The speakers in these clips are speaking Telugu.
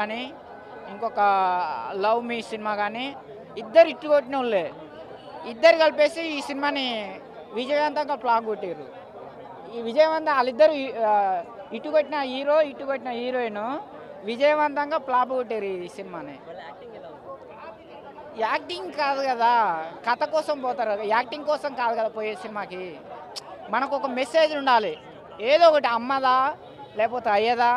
కానీ ఇంకొక లవ్ మీ సినిమా కానీ ఇద్దరు ఇట్టు కొట్టిన వాళ్ళే. ఇద్దరు కలిపేసి ఈ సినిమాని విజయవంతంగా ప్లాన్ కొట్టారు. ఈ విజయవంతం వాళ్ళిద్దరు ఇటు కొట్టిన హీరో ఇటు కొట్టిన హీరోయిన్ విజయవంతంగా ప్లాప్ కొట్టారు ఈ సినిమాని. యాక్టింగ్ కాదు కదా, కథ కోసం పోతారు, యాక్టింగ్ కోసం కాదు కదా పోయే సినిమాకి. మనకు ఒక మెసేజ్ ఉండాలి. ఏదో ఒకటి అమ్మదా, లేకపోతే అయ్యదా,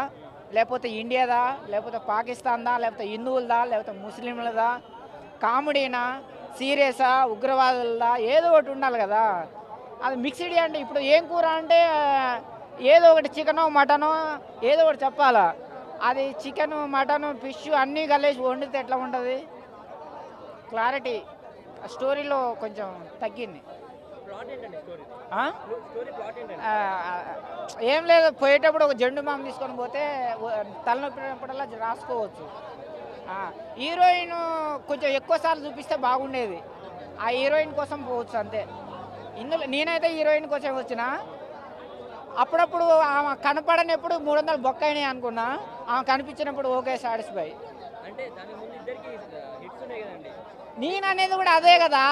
లేకపోతే ఇండియాదా, లేకపోతే పాకిస్తాన్దా, లేకపోతే హిందువులదా, లేకపోతే ముస్లింలదా, కామెడీనా, సీరియసా, ఉగ్రవాదులదా, ఏదో ఒకటి ఉండాలి కదా. అది మిక్స్డ్ అంటే ఇప్పుడు ఏం కూర అంటే ఏదో ఒకటి చికెను మటను ఏదో ఒకటి చెప్పాలా. అది చికెను మటను ఫిష్ అన్నీ కలిసి వండితే ఎట్లా ఉంటుంది? క్లారిటీ స్టోరీలో కొంచెం తగ్గింది. ఏం లేదు, పోయేటప్పుడు ఒక జెండు బామ్ తీసుకొని పోతే తలనొప్పినప్పుడల్లా రాసుకోవచ్చు. హీరోయిన్ కొంచెం ఎక్కువసార్లు చూపిస్తే బాగుండేది. ఆ హీరోయిన్ కోసం పోవచ్చు అంతే. ఇందులో నేనైతే హీరోయిన్ కోసం వచ్చిన అప్పుడప్పుడు ఆమె కనపడనప్పుడు 300 బొక్కైనాయి అనుకున్నా, ఆమె కనిపించినప్పుడు ఓకే సాటిస్ఫై. నేను అనేది కూడా అదే కదా.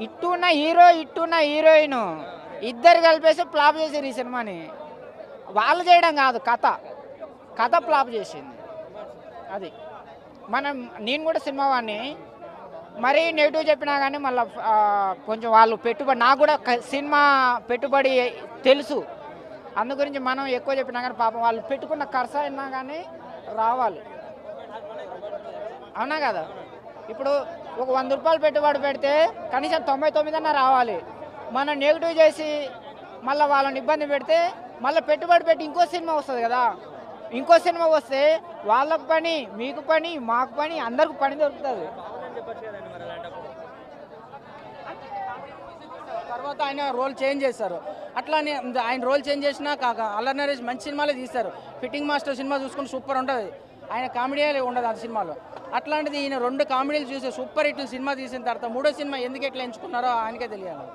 ఇట్టున్న హీరో ఇట్టున్న హీరోయిన్ ఇద్దరు కలిపేసి ఫ్లాప్ చేసారు ఈ సినిమాని. వాళ్ళు చేయడం కాదు, కథ ఫ్లాప్ చేసింది. అది నేను కూడా సినిమా వాడిని మరీ నెగిటివ్ చెప్పినా కానీ మళ్ళీ కొంచెం వాళ్ళు పెట్టుబడి, నాకు కూడా సినిమా పెట్టుబడి తెలుసు, అందు గురించి మనం ఎక్కువ చెప్పినా కానీ పాపం వాళ్ళు పెట్టుకున్న ఖర్చు అయినా కానీ రావాలి. అవునా కదా? ఇప్పుడు ఒక 100 రూపాయలు పెట్టుబడి పెడితే కనీసం 99 అన్నా రావాలి. మనం నెగిటివ్ చేసి మళ్ళీ వాళ్ళని ఇబ్బంది పెడితే మళ్ళీ పెట్టుబడి పెట్టి ఇంకో సినిమా వస్తుంది కదా. ఇంకో సినిమా వస్తే వాళ్ళకు పని, మీకు పని, మాకు పని, అందరికి పని దొరుకుతుంది. తర్వాత ఆయన రోల్ చేంజ్ చేస్తారు. అట్లానే ఆయన రోల్ చేంజ్ చేసినా కాక అల్లరి నరేష్ మంచి సినిమాలే తీస్తారు. ఫిట్టింగ్ మాస్టర్ సినిమా చూసుకుని సూపర్ ఉంటుంది. ఆయన కామెడీ ఉండదు ఆ సినిమాలో. అట్లాంటిది ఈయన 2 కామెడీలు చూసి సూపర్ హిట్ సినిమా తీసిన తర్వాత 3వ సినిమా ఎందుకు ఎట్లా ఎంచుకున్నారో ఆయనకే తెలియాలి.